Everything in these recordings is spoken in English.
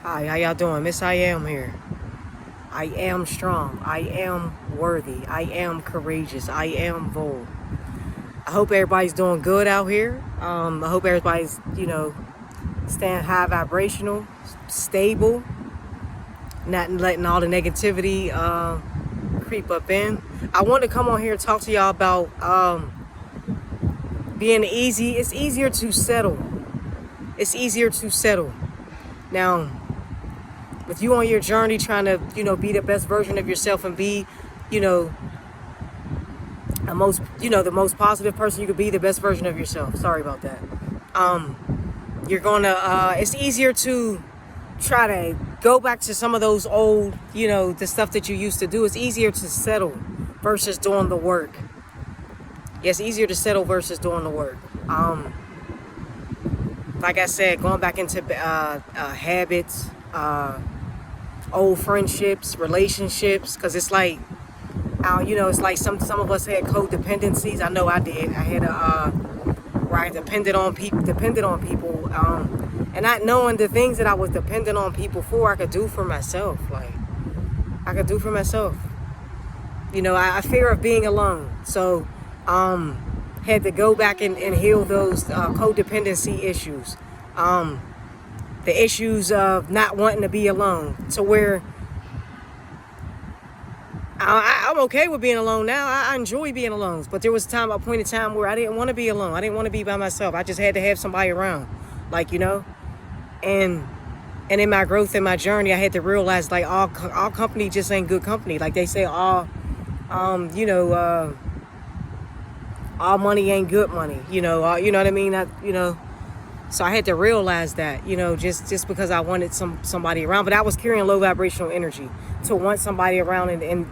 Hi, how y'all doing? Miss I Am here. I am strong. I am worthy. I am courageous. I am bold. I hope everybody's doing good out here. I hope everybody's, staying high vibrational, stable, not letting all the negativity creep up in. I want to come on here and talk to y'all about being easy. It's easier to settle. It's easier to settle. Now, with you on your journey trying to, be the best version of yourself and be, the most positive person you could be, the best version of yourself. Sorry about that. You're gonna, it's easier to try to go back to some of those old, the stuff that you used to do. It's easier to settle versus doing the work. Yeah, it's easier to settle versus doing the work. Like I said, going back into habits, old friendships, relationships, because it's like, it's like some of us had codependencies. I know I did. I had where I depended on people, and not knowing the things that I was dependent on people for, I could do for myself. Like, I could do for myself. I fear of being alone, so had to go back and heal those codependency issues. The issues of not wanting to be alone, to where I'm okay with being alone now. I enjoy being alone. But there was a point in time where I didn't want to be alone. I didn't want to be by myself. I just had to have somebody around, and in my growth and my journey, I had to realize, like, all company just ain't good company. Like they say, all money ain't good money. You know what I mean? So I had to realize that, just because I wanted somebody around, but I was carrying low vibrational energy to want somebody around and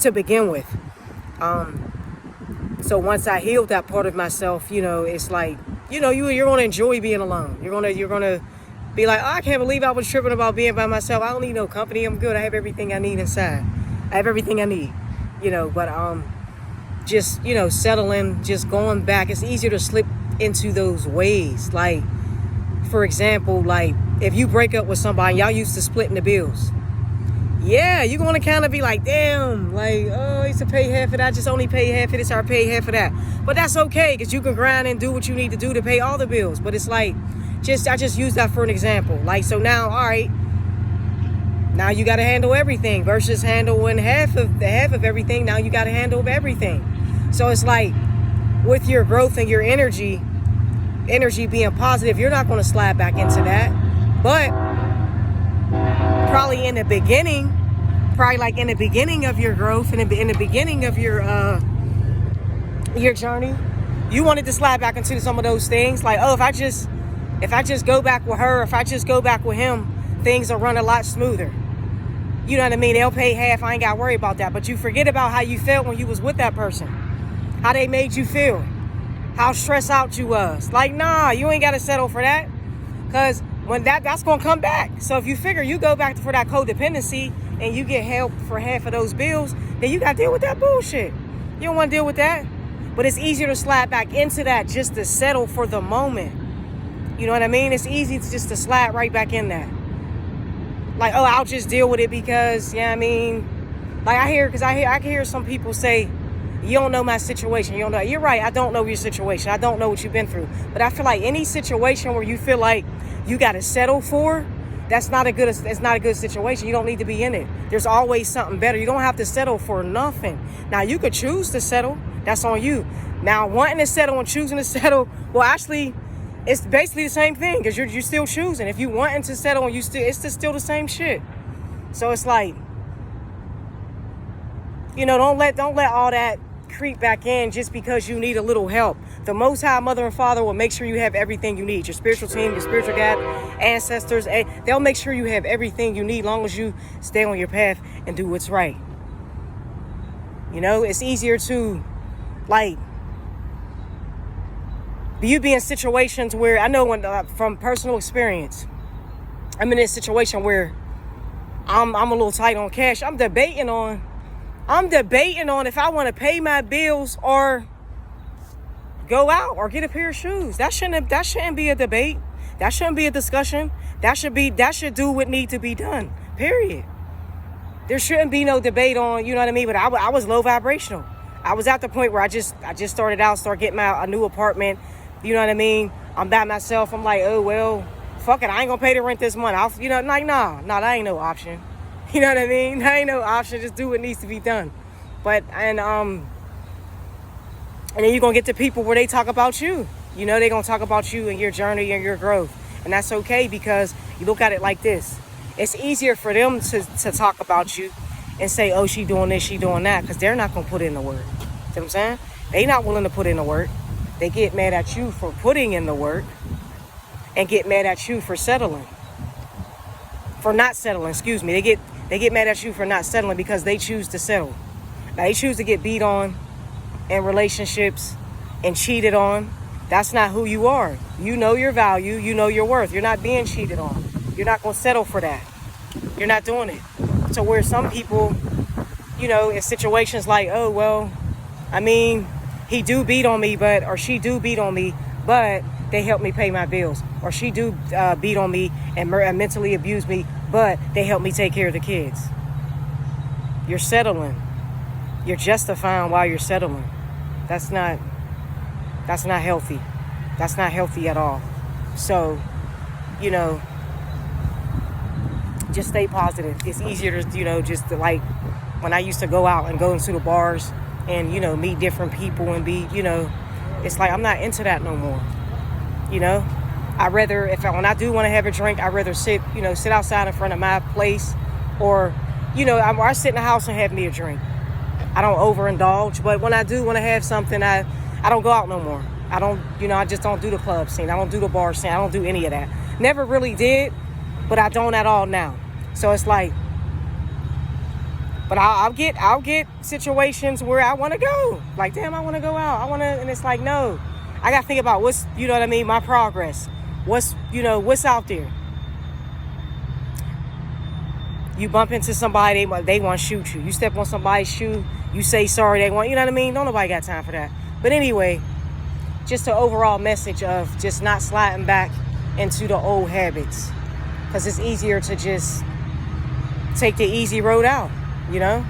to begin with. So once I healed that part of myself, it's like, you're going to enjoy being alone. You're going to be like, oh, I can't believe I was tripping about being by myself. I don't need no company. I'm good. I have everything I need inside. I have everything I need, but just, settling, just going back. It's easier to slip into those ways. Like, for example, like, if you break up with somebody, y'all used to splitting the bills. Yeah, you're going to kind of be like, damn, like, oh, I used to pay half of that. I just only pay half of this, or I pay half of that. But that's okay, because you can grind and do what you need to do to pay all the bills. But it's like, I just use that for an example. Like, so now, all right, now you got to handle everything versus handling half of everything. Now you got to handle everything. So it's like, with your growth and your energy being positive, you're not going to slide back into that. But probably in the beginning of your growth and in the beginning of your journey, you wanted to slide back into some of those things. Like, oh, if I just go back with her, if I just go back with him, things will run a lot smoother. You know what I mean? They'll pay half. I ain't got to worry about that. But you forget about how you felt when you was with that person. How they made you feel. How stressed out you was. Like, nah, you ain't got to settle for that. Because when that's going to come back. So if you figure you go back for that codependency and you get help for half of those bills, then you got to deal with that bullshit. You don't want to deal with that. But it's easier to slide back into that just to settle for the moment. You know what I mean? It's easy to slide right back in that. Like, oh, I'll just deal with it because, like I can hear some people say, you don't know my situation. You don't know. You're right. I don't know your situation. I don't know what you've been through. But I feel like any situation where you feel like you got to settle for, it's not a good situation. You don't need to be in it. There's always something better. You don't have to settle for nothing. Now, you could choose to settle. That's on you. Now, wanting to settle and choosing to settle, well, actually, it's basically the same thing, because you're still choosing. If you wanting to settle and it's still the same shit. So it's like, don't let all that creep back in just because you need a little help. The Most High Mother and Father will make sure you have everything you need. Your spiritual team, your spiritual guide, ancestors, they'll make sure you have everything you need, long as you stay on your path and do what's right. It's easier to, like, you be in situations where, I know from personal experience, I'm in this situation where I'm a little tight on cash. I'm debating on if I want to pay my bills or go out or get a pair of shoes. That shouldn't be a debate. That shouldn't be a discussion. That should do what need to be done. Period. There shouldn't be no debate on, you know what I mean? But I was low vibrational. I was at the point where I just started getting a new apartment. You know what I mean? I'm by myself. I'm like, oh, well, fuck it. I ain't gonna pay the rent this month. Like, nah, that ain't no option. You know what I mean? That ain't no option. Just do what needs to be done. But, and then you're gonna get to people where they talk about you. You know, they're gonna talk about you and your journey and your growth. And that's okay, because you look at it like this. It's easier for them to talk about you and say, oh, she doing this, she doing that, because they're not going to put in the work. See what I'm saying? They not willing to put in the work. They get mad at you for putting in the work and get mad at you for settling. For not settling, excuse me. They get mad at you for not settling because they choose to settle. Now, they choose to get beat on in relationships and cheated on. That's not who you are. You know your value. You know your worth. You're not being cheated on. You're not going to settle for that. You're not doing it. So where some people, you know, in situations like, oh, well, I mean, he do beat on me, or she do beat on me, but they help me pay my bills. Or she do beat on me and mentally abuse me, but they help me take care of the kids. You're settling. You're justifying while you're settling. That's not healthy. That's not healthy at all. So, you know, just stay positive. It's easier to, you know, just to, like, when I used to go out and go into the bars and, you know, meet different people and be, you know, it's like I'm not into that no more. You know, when I do want to have a drink, I'd rather sit outside in front of my place, or, you know, I sit in the house and have me a drink. I don't overindulge, but when I do want to have something, I don't go out no more. I just don't do the club scene. I don't do the bar scene. I don't do any of that. Never really did, but I don't at all now. So it's like, but I'll get situations where I want to go. Like, damn, I want to go out. And it's like, no, I got to think about what's, you know what I mean, my progress. What's out there. You bump into somebody, they want to shoot you. You step on somebody's shoe, you say sorry, you know what I mean? Don't nobody got time for that. But anyway, just an overall message of just not sliding back into the old habits. Because it's easier to just take the easy road out, you know?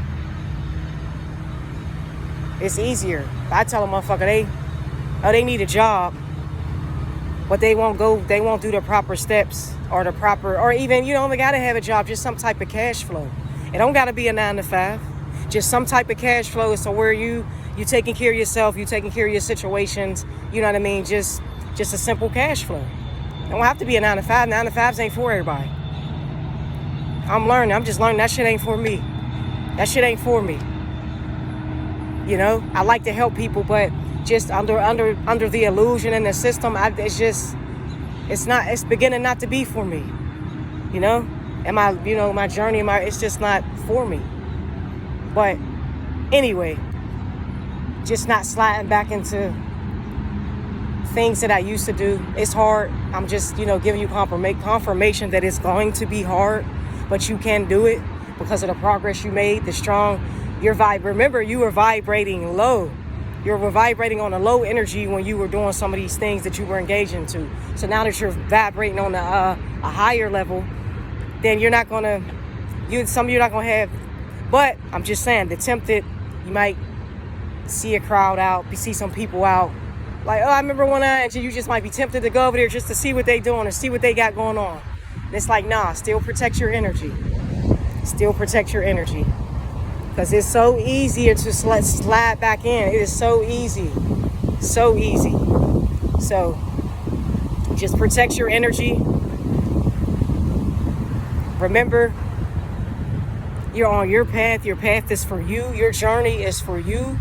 It's easier. I tell a motherfucker, they need a job, but they won't do the proper steps or even, you don't got to have a job, just some type of cash flow. It don't got to be a 9 to 5. Just some type of cash flow is so where you taking care of yourself, you taking care of your situations, you know what I mean? Just a simple cash flow. It don't have to be a 9 to 5. 9 to 5s ain't for everybody. I'm just learning that shit ain't for me. That shit ain't for me. You know, I like to help people, but just under the illusion and the system, it's beginning not to be for me. You know? And my journey, it's just not for me. But anyway, just not sliding back into things that I used to do. It's hard. I'm just, giving you confirmation that it's going to be hard, but you can do it because of the progress you made, the strong, remember, you were vibrating low. You were vibrating on a low energy when you were doing some of these things that you were engaging to. So now that you're vibrating on a higher level, then you're not going to have, but I'm just saying, the tempted, you might see a crowd out, see some people out, like, oh, I remember when you just might be tempted to go over there just to see what they doing and see what they got going on. And it's like, nah, still protect your energy. Still protect your energy. Because it's so easier to slide back in. It is so easy. So easy. So just protect your energy. Remember, you're on your path. Your path is for you. Your journey is for you.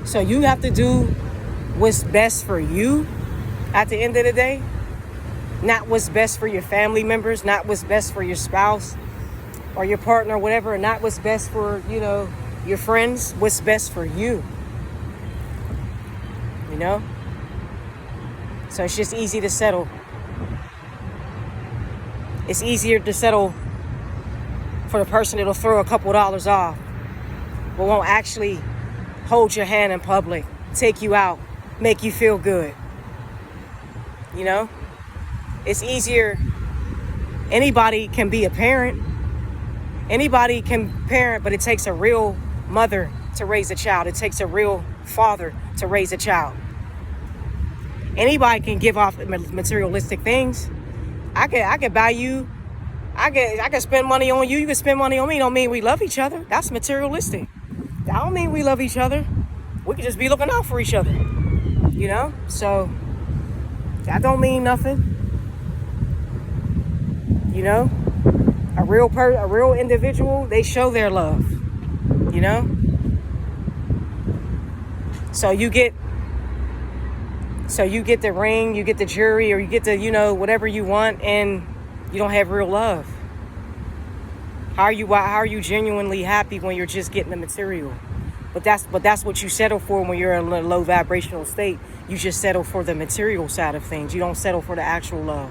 So you have to do what's best for you at the end of the day. Not what's best for your family members. Not what's best for your spouse or your partner, whatever. Not what's best for, your friends. What's best for you. So it's just easy to settle. It's easier to settle for the person that'll throw a couple dollars off, but won't actually hold your hand in public, take you out, make you feel good. It's easier. Anybody can be a parent. Anybody can parent, but it takes a real mother to raise a child. It takes a real father to raise a child. Anybody can give off materialistic things. I can buy you. I can spend money on you. You can spend money on me. Don't mean we love each other. That's materialistic. That don't mean we love each other. We can just be looking out for each other. You know? So that don't mean nothing. You know? A real individual, they show their love. You know? So you get the ring, you get the jewelry, or you get the, you know, whatever you want, and you don't have real love. How are you genuinely happy when you're just getting the material? But that's what you settle for when you're in a low vibrational state. You just settle for the material side of things. You don't settle for the actual love.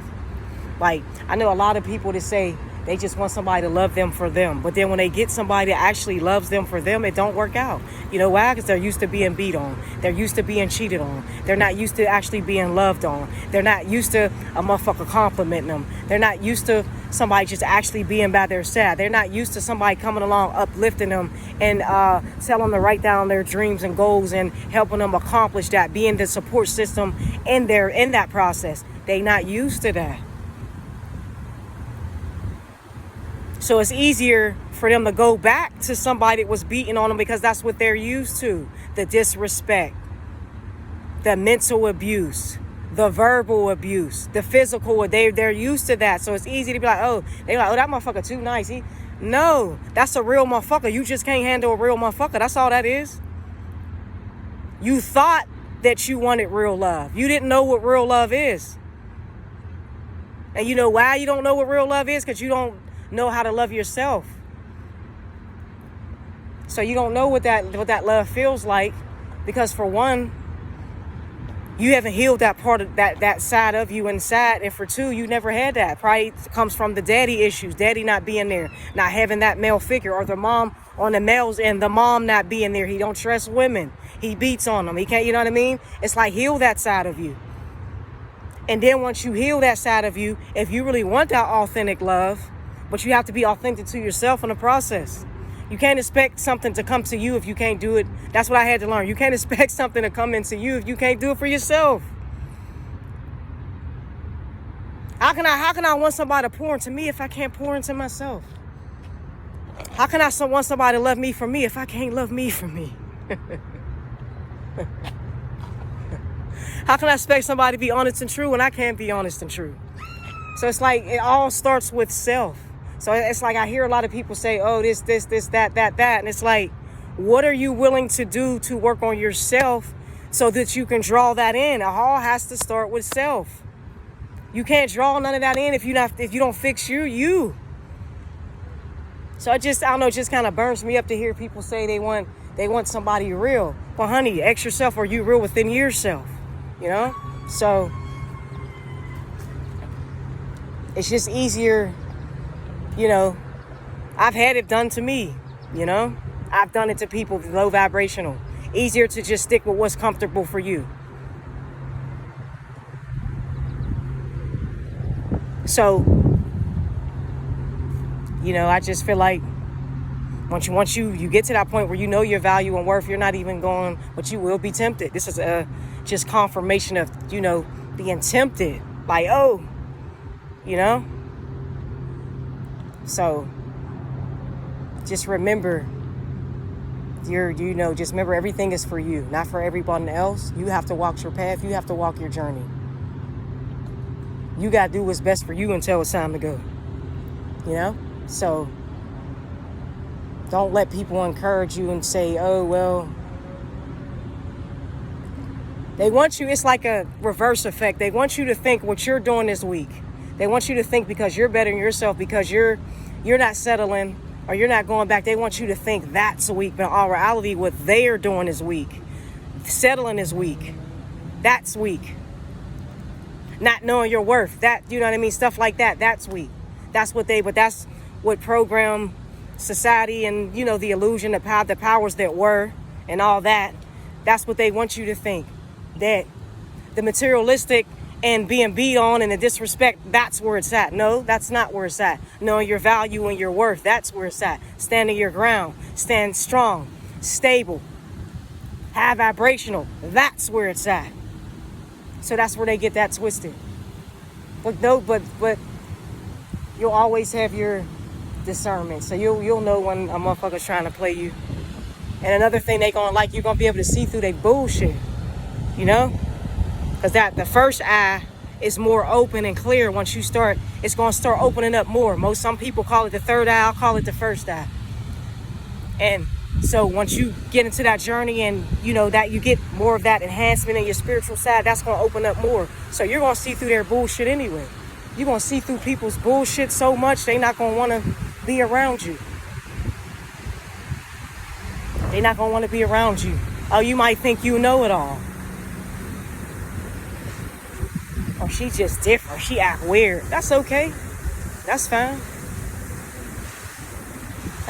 Like, I know a lot of people that say they just want somebody to love them for them. But then when they get somebody that actually loves them for them, it don't work out. You know why? Because they're used to being beat on. They're used to being cheated on. They're not used to actually being loved on. They're not used to a motherfucker complimenting them. They're not used to somebody just actually being by their side. They're not used to somebody coming along, uplifting them and telling them to write down their dreams and goals and helping them accomplish that, being the support system in that process. They're not used to that. So it's easier for them to go back to somebody that was beating on them because that's what they're used to. The disrespect, the mental abuse, the verbal abuse, the physical. They're used to that. So it's easy to be like, oh, that motherfucker too nice. No, that's a real motherfucker. You just can't handle a real motherfucker. That's all that is. You thought that you wanted real love. You didn't know what real love is. And you know why you don't know what real love is? Because you don't know how to love yourself. So you don't know what that love feels like, because for one, you haven't healed that part of that side of you inside, and for two, you never had that. Probably comes from the daddy issues, daddy not being there, not having that male figure, or the mom on the male's end, the mom not being there. He don't trust women. He beats on them. He can't, you know what I mean? It's like, heal that side of you. And then once you heal that side of you, if you really want that authentic love, but you have to be authentic to yourself in the process. You can't expect something to come to you if you can't do it. That's what I had to learn. You can't expect something to come into you if you can't do it for yourself. How can I want somebody to pour into me if I can't pour into myself? How can I want somebody to love me for me if I can't love me for me? How can I expect somebody to be honest and true when I can't be honest and true? So it's like it all starts with self. So it's like I hear a lot of people say, oh, this, that. And it's like, what are you willing to do to work on yourself so that you can draw that in? It all has to start with self. You can't draw none of that in if you don't fix you. So I don't know, it just kind of burns me up to hear people say they want somebody real. Well, honey, ask yourself, are you real within yourself? You know? So it's just easier. You know, I've had it done to me, you know. I've done it to people low vibrational. Easier to just stick with what's comfortable for you. So, you know, I just feel like once you get to that point where you know your value and worth, you're not even going, but you will be tempted. This is just confirmation of, you know, being tempted. Like, oh, you know. So just remember, just remember everything is for you, not for everyone else. You have to walk your path. You have to walk your journey. You got to do what's best for you until it's time to go. You know? So don't let people encourage you and say, oh, well, they want you. It's like a reverse effect. They want you to think what you're doing is weak. They want you to think because you're bettering yourself, because you're not settling or you're not going back. They want you to think that's weak. But in all reality, what they are doing is weak. Settling is weak. That's weak. Not knowing your worth. That, you know what I mean? Stuff like that. That's weak. But that's what program society and, you know, the illusion of the powers that were and all that. That's what they want you to think. That the materialistic and being beat on and the disrespect, that's where it's at. No, that's not where it's at. Knowing your value and your worth, that's where it's at. Standing your ground, stand strong, stable, high vibrational, that's where it's at. So that's where they get that twisted. But you'll always have your discernment. So you'll know when a motherfucker's trying to play you. And another thing they gonna like, you're gonna be able to see through their bullshit. You know? Because the first eye is more open and clear. Once you start, it's gonna start opening up more. Some people call it the third eye, I'll call it the first eye. And so once you get into that journey and you know that you get more of that enhancement in your spiritual side, that's gonna open up more. So you're gonna see through their bullshit anyway. You're gonna see through people's bullshit so much they're not gonna wanna be around you. They're not gonna wanna be around you. Oh, you might think you know it all. Oh, she just different. She act weird. That's okay. That's fine.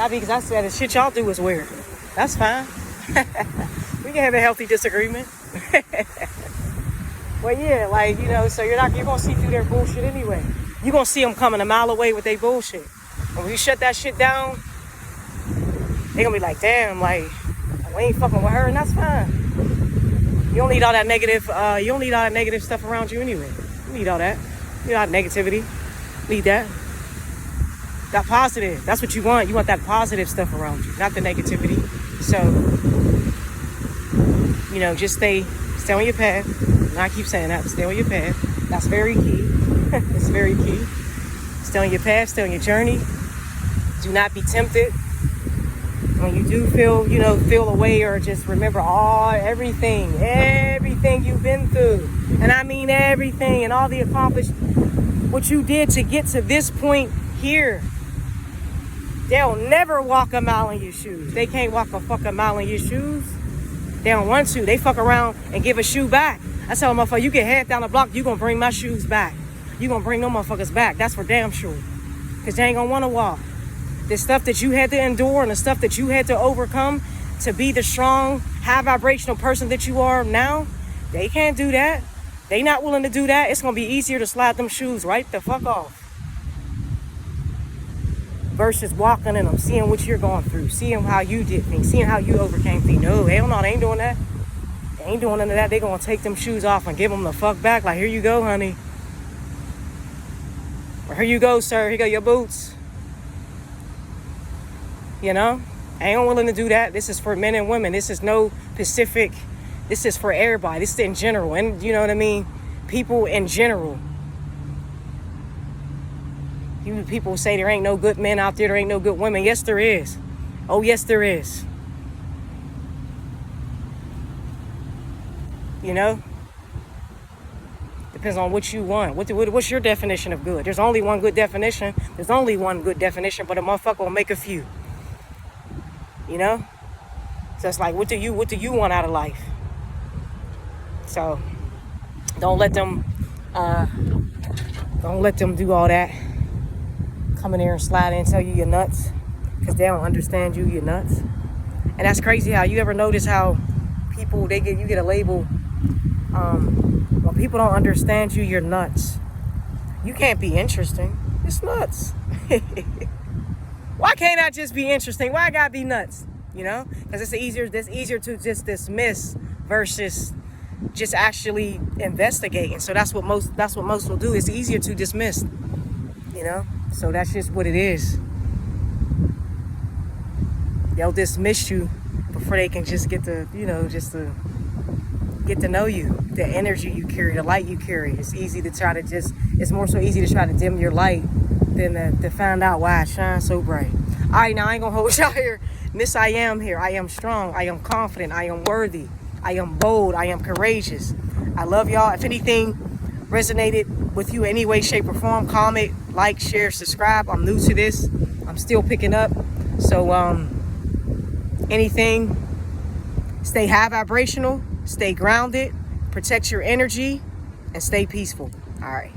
Because I said the shit y'all do is weird. That's fine. We can have a healthy disagreement. Well, yeah, like, you know, so you're gonna see through their bullshit anyway. You're gonna see them coming a mile away with their bullshit. And when you shut that shit down, they're gonna be like, damn, like, we ain't fucking with her, and that's fine. You don't need all that negative stuff around you anyway. You need all that. You need all that negativity. Need that. That positive. That's what you want. You want that positive stuff around you, not the negativity. So, you know, just stay on your path. And I keep saying that, stay on your path. That's very key. It's very key. Stay on your path, stay on your journey. Do not be tempted. When you do feel away, or just remember everything you've been through. And I mean everything, and all the accomplished, what you did to get to this point here. They'll never walk a mile in your shoes. They can't walk a fucking mile in your shoes. They don't want to. They fuck around and give a shoe back. I tell them, motherfucker, you get half down the block, you gonna bring my shoes back. You gonna bring them motherfuckers back. That's for damn sure. Because they ain't gonna wanna walk. The stuff that you had to endure and the stuff that you had to overcome to be the strong, high vibrational person that you are now, they can't do that. They not willing to do that. It's gonna be easier to slide them shoes right the fuck off. Versus walking in them, seeing what you're going through, seeing how you did things, seeing how you overcame things. No, hell no, they ain't doing that. They ain't doing none of that. They gonna take them shoes off and give them the fuck back. Like, here you go, honey. Or here you go, sir. Here go your boots. You know, I ain't willing to do that. This is for men and women. This is no specific. This is for everybody. This is in general. And you know what I mean? People in general. People say there ain't no good men out there. There ain't no good women. Yes, there is. Oh, yes, there is. You know? Depends on what you want. What's your definition of good? There's only one good definition. There's only one good definition, but a motherfucker will make a few. You know? So it's like, what do you want out of life? So don't let them do all that. Come in there and slide in and tell you you're nuts. Because they don't understand you're nuts. And that's crazy how you ever notice how people, you get a label. When people don't understand you're nuts. You can't be interesting. It's nuts. Why can't I just be interesting? Why I gotta be nuts? You know? Because it's easier to just dismiss versus just actually investigating. So that's what most will do. It's easier to dismiss. You know? So that's just what it is. They'll dismiss you before they can just get to know you, the energy you carry, the light you carry. It's more so easy to try to dim your light than to find out why it shines so bright. All right, now I ain't gonna hold y'all here. Miss I am here. I am strong. I am confident. I am worthy. I am bold. I am courageous. I love y'all. If anything resonated with you in any way, shape, or form, comment, like, share, subscribe. I'm new to this. I'm still picking up. So anything, stay high vibrational, stay grounded, protect your energy, and stay peaceful. All right.